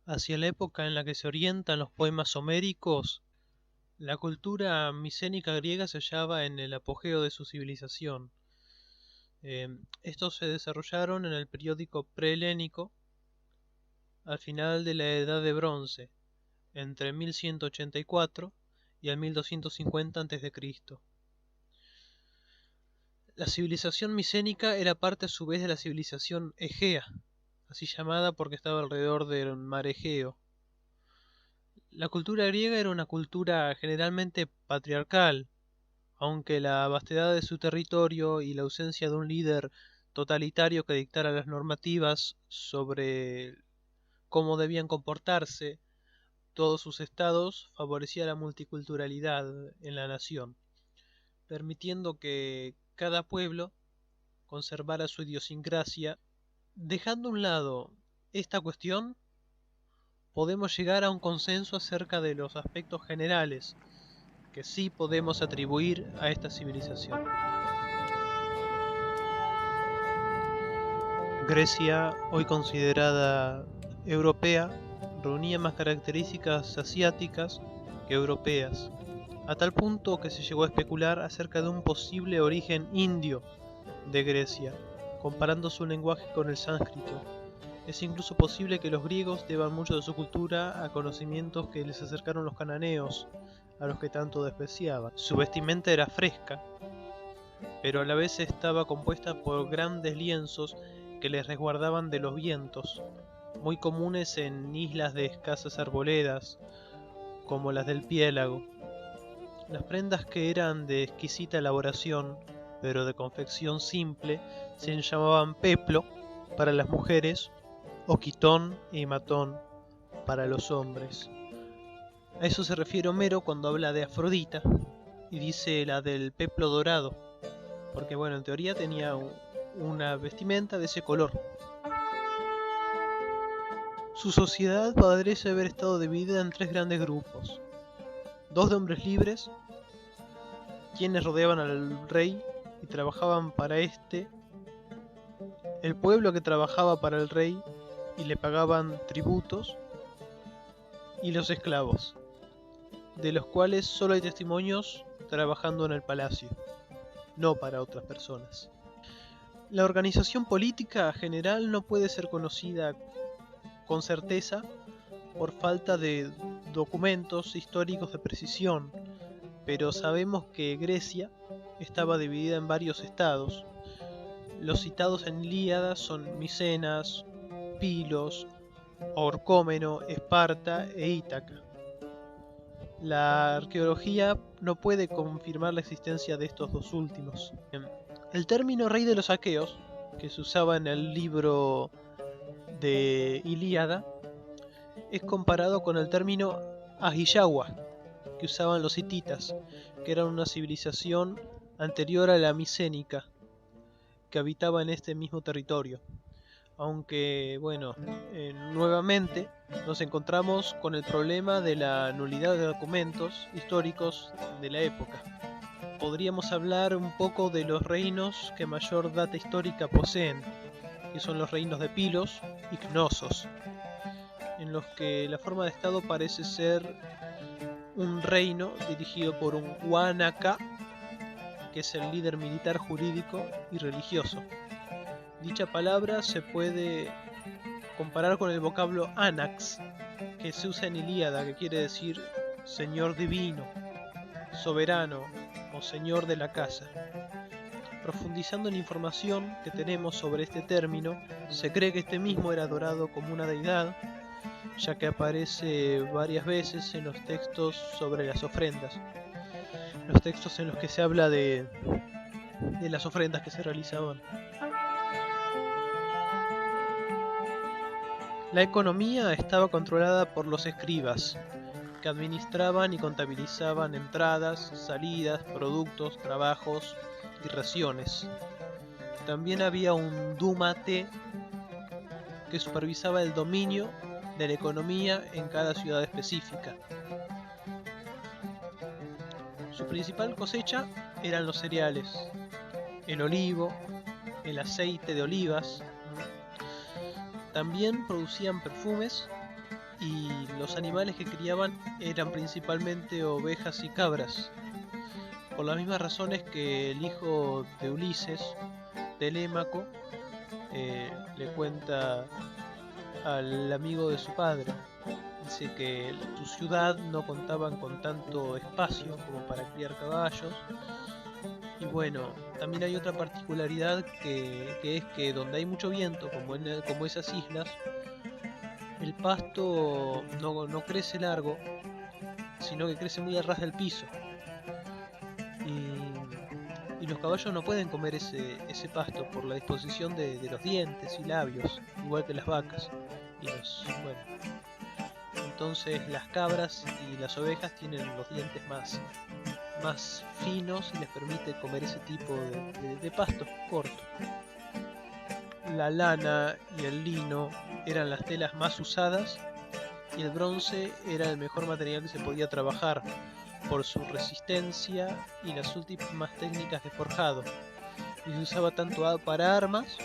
Hacia la época en la que se orientan los poemas homéricos, la cultura micénica griega se hallaba en el apogeo de su civilización. Estos se desarrollaron en el período prehelénico, al final de la Edad de Bronce, entre 1184 y el 1250 a.C. La civilización micénica era parte a su vez de la civilización egea, así llamada porque estaba alrededor del mar Egeo. La cultura griega era una cultura generalmente patriarcal, aunque la vastedad de su territorio y la ausencia de un líder totalitario que dictara las normativas sobre cómo debían comportarse todos sus estados favorecía la multiculturalidad en la nación, permitiendo que cada pueblo conservara su idiosincrasia. Dejando a un lado esta cuestión, podemos llegar a un consenso acerca de los aspectos generales que sí podemos atribuir a esta civilización. Grecia, hoy considerada europea, reunía más características asiáticas que europeas, a tal punto que se llegó a especular acerca de un posible origen indio de Grecia, comparando su lenguaje con el sánscrito. Es incluso posible que los griegos deban mucho de su cultura a conocimientos que les acercaron los cananeos, a los que tanto despreciaban. Su vestimenta era fresca, pero a la vez estaba compuesta por grandes lienzos que les resguardaban de los vientos, muy comunes en islas de escasas arboledas, como las del Piélago. Las prendas, que eran de exquisita elaboración, pero de confección simple, se llamaban peplo para las mujeres o quitón y matón para los hombres. A eso se refiere Homero cuando habla de Afrodita y dice la del peplo dorado, porque bueno, en teoría tenía una vestimenta de ese color. Su sociedad parece haber estado dividida en tres grandes grupos: dos de hombres libres, quienes rodeaban al rey y trabajaban para éste, el pueblo que trabajaba para el rey y le pagaban tributos, y los esclavos, de los cuales solo hay testimonios trabajando en el palacio, no para otras personas. La organización política general no puede ser conocida con certeza por falta de documentos históricos de precisión, pero sabemos que Grecia estaba dividida en varios estados. Los citados en Ilíada son Micenas, Pilos, Orcómeno, Esparta e Ítaca. La arqueología no puede confirmar la existencia de estos dos últimos. El término rey de los aqueos, que se usaba en el libro de Ilíada, es comparado con el término Ahiyawa, que usaban los hititas, que eran una civilización anterior a la micénica, que habitaba en este mismo territorio. Aunque, bueno, nuevamente nos encontramos con el problema de la nulidad de documentos históricos de la época. Podríamos hablar un poco de los reinos que mayor data histórica poseen, que son los reinos de Pilos y Cnosos, en los que la forma de estado parece ser un reino dirigido por un Wanaka, que es el líder militar, jurídico y religioso. Dicha palabra se puede comparar con el vocablo Anax, que se usa en Ilíada, que quiere decir señor divino, soberano o señor de la casa. Profundizando en la información que tenemos sobre este término, se cree que este mismo era adorado como una deidad, ya que aparece varias veces en los textos sobre las ofrendas, los textos en los que se habla de las ofrendas que se realizaban. La economía estaba controlada por los escribas, que administraban y contabilizaban entradas, salidas, productos, trabajos y raciones. También había un Dúmate, que supervisaba el dominio de la economía en cada ciudad específica. Su principal cosecha eran los cereales, el olivo, el aceite de olivas. También producían perfumes y los animales que criaban eran principalmente ovejas y cabras, por las mismas razones que el hijo de Ulises, Telémaco, le cuenta al amigo de su padre. Dice que tu ciudad no contaban con tanto espacio como para criar caballos. Y bueno, también hay otra particularidad que es que donde hay mucho viento, como esas islas, el pasto no crece largo, sino que crece muy a ras del piso. Y los caballos no pueden comer ese pasto por la disposición de los dientes y labios, igual que las vacas. Bueno, entonces las cabras y las ovejas tienen los dientes más finos y les permite comer ese tipo de pasto corto. La lana y el lino eran las telas más usadas y el bronce era el mejor material que se podía trabajar por su resistencia y las últimas técnicas de forjado, y se usaba tanto para armas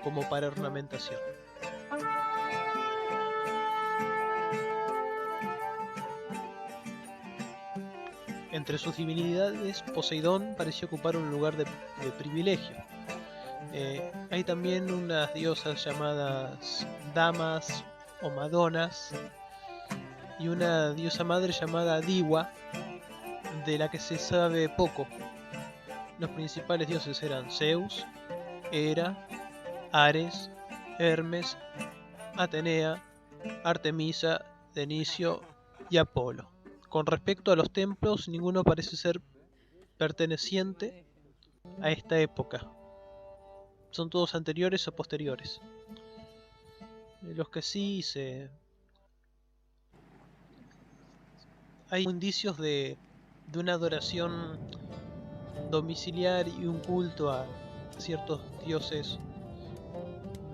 como para ornamentación. Entre sus divinidades, Poseidón pareció ocupar un lugar de privilegio. Hay también unas diosas llamadas Damas o Madonas y una diosa madre llamada Diwa, de la que se sabe poco. Los principales dioses eran Zeus, Hera, Ares, Hermes, Atenea, Artemisa, Dionisio y Apolo. Con respecto a los templos, ninguno parece ser perteneciente a esta época. Son todos anteriores o posteriores. Los que sí hay indicios de una adoración domiciliar y un culto a ciertos dioses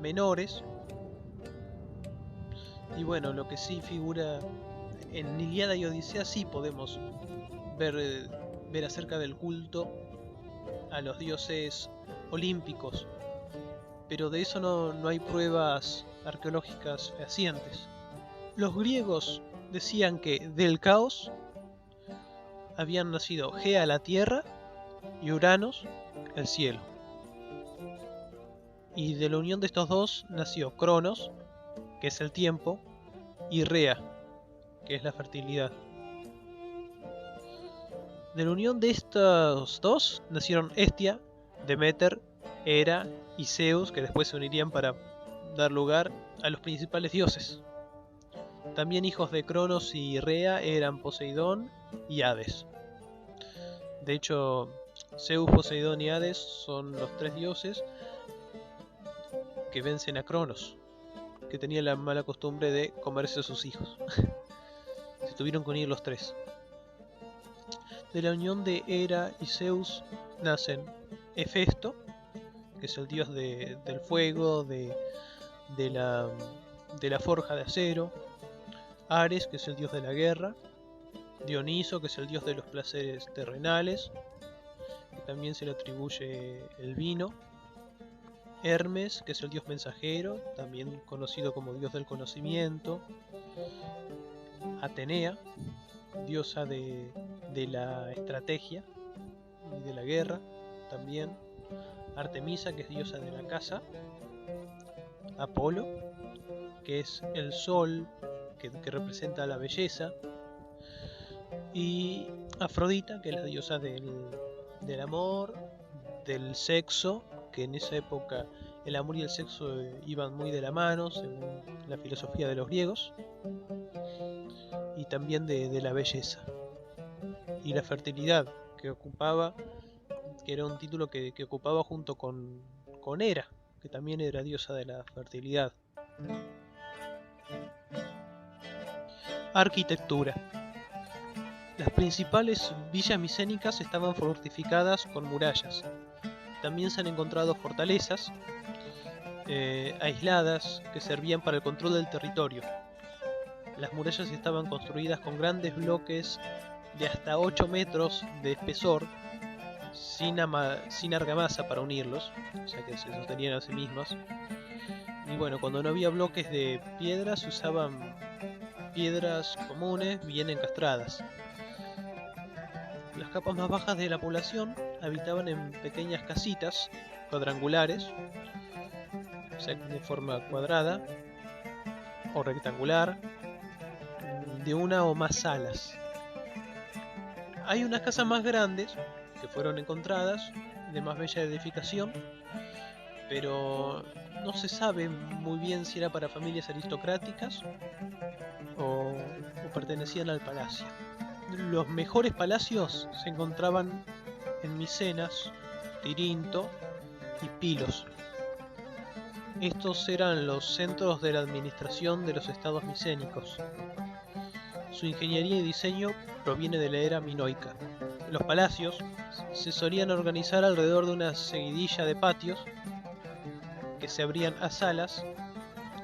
menores. Y bueno, lo que sí figura en Ilíada y Odisea, sí podemos ver acerca del culto a los dioses olímpicos, pero de eso no hay pruebas arqueológicas fehacientes. Los griegos decían que del caos habían nacido Gea, la tierra, y Uranos, el cielo. Y de la unión de estos dos nació Cronos, que es el tiempo, y Rea, que es la fertilidad. De la unión de estos dos nacieron Hestia, Demeter, Hera y Zeus, que después se unirían para dar lugar a los principales dioses. También hijos de Cronos y Rea eran Poseidón y Hades. De hecho, Zeus, Poseidón y Hades son los tres dioses que vencen a Cronos, que tenía la mala costumbre de comerse a sus hijos. Se tuvieron que unir los tres. De la unión de Hera y Zeus nacen Hefesto, que es el dios del fuego, de la forja de acero; Ares, que es el dios de la guerra; Dioniso, que es el dios de los placeres terrenales, que también se le atribuye el vino; Hermes, que es el dios mensajero, también conocido como dios del conocimiento; Atenea, diosa de la estrategia y de la guerra, también; Artemisa, que es diosa de la caza; Apolo, que es el sol que representa la belleza; y Afrodita, que es la diosa del amor, del sexo, que en esa época el amor y el sexo iban muy de la mano, según la filosofía de los griegos, y también de la belleza y la fertilidad, que era un título que ocupaba junto con Hera, que también era diosa de la fertilidad. Arquitectura. Las principales villas micénicas estaban fortificadas con murallas. También se han encontrado fortalezas aisladas que servían para el control del territorio. Las murallas estaban construidas con grandes bloques de hasta 8 metros de espesor, sin argamasa para unirlos, o sea que se sostenían a sí mismas, Y bueno, cuando no había bloques de piedra se usaban piedras comunes bien encastradas. Las capas más bajas de la población habitaban en pequeñas casitas cuadrangulares, o sea, de forma cuadrada o rectangular, de una o más salas. Hay unas casas más grandes que fueron encontradas, de más bella edificación, pero no se sabe muy bien si era para familias aristocráticas o pertenecían al palacio. Los mejores palacios se encontraban en Micenas, Tirinto y Pilos. Estos eran los centros de la administración de los estados micénicos. Su ingeniería y diseño proviene de la era minoica. Los palacios se solían organizar alrededor de una seguidilla de patios que se abrían a salas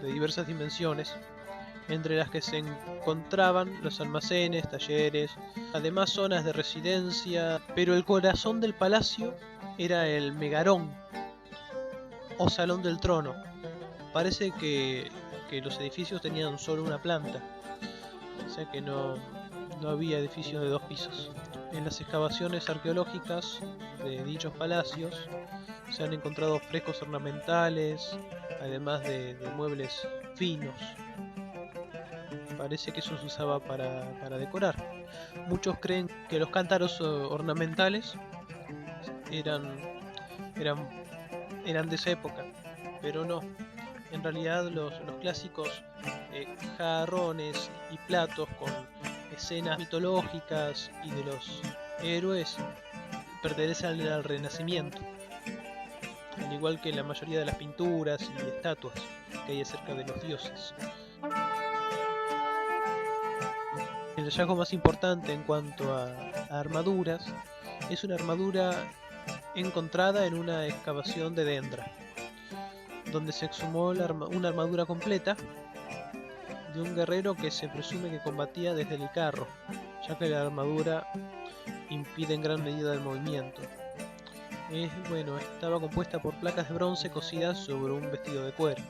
de diversas dimensiones, entre las que se encontraban los almacenes, talleres, además zonas de residencia, pero el corazón del palacio era el megarón o salón del trono. Parece que los edificios tenían solo una planta, o sea que no había edificios de 2 pisos. En las excavaciones arqueológicas de dichos palacios se han encontrado frescos ornamentales, además de muebles finos. Parece que eso se usaba para decorar. Muchos creen que los cántaros ornamentales eran de esa época, pero no. En realidad los clásicos jarrones y platos con escenas mitológicas y de los héroes pertenecen al Renacimiento, al igual que la mayoría de las pinturas y estatuas que hay acerca de los dioses. El hallazgo más importante en cuanto a armaduras es una armadura encontrada en una excavación de Dendra, donde se exhumó una armadura completa de un guerrero que se presume que combatía desde el carro, ya que la armadura impide en gran medida el movimiento. Estaba compuesta por placas de bronce cosidas sobre un vestido de cuero.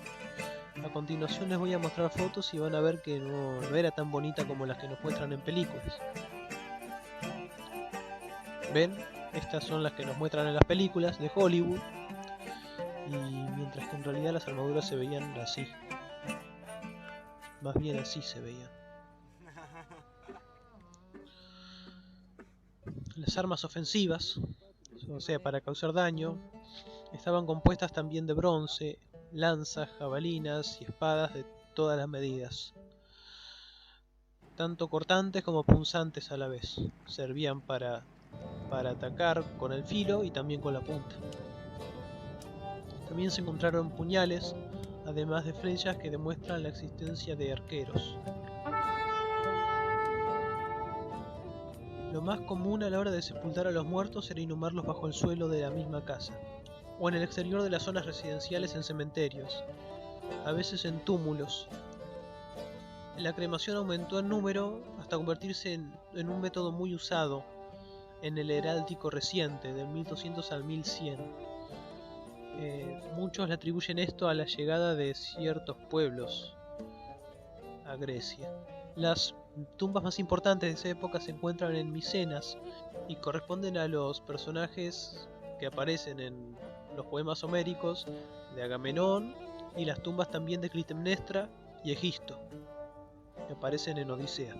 A continuación les voy a mostrar fotos y van a ver que no era tan bonita como las que nos muestran en películas. ¿Ven? Estas son las que nos muestran en las películas de Hollywood, y mientras que en realidad las armaduras se veían así. Más bien así se veían. Las armas ofensivas, o sea, para causar daño, estaban compuestas también de bronce, lanzas, jabalinas y espadas de todas las medidas, tanto cortantes como punzantes a la vez. Servían para atacar con el filo y también con la punta. También se encontraron puñales, además de flechas que demuestran la existencia de arqueros. Lo más común a la hora de sepultar a los muertos era inhumarlos bajo el suelo de la misma casa, o en el exterior de las zonas residenciales en cementerios, a veces en túmulos. La cremación aumentó en número hasta convertirse en un método muy usado en el heráldico reciente, del 1200 al 1100. Muchos le atribuyen esto a la llegada de ciertos pueblos a Grecia. Las tumbas más importantes de esa época se encuentran en Micenas y corresponden a los personajes que aparecen en los poemas homéricos de Agamenón y las tumbas también de Clitemnestra y Egisto, que aparecen en Odisea.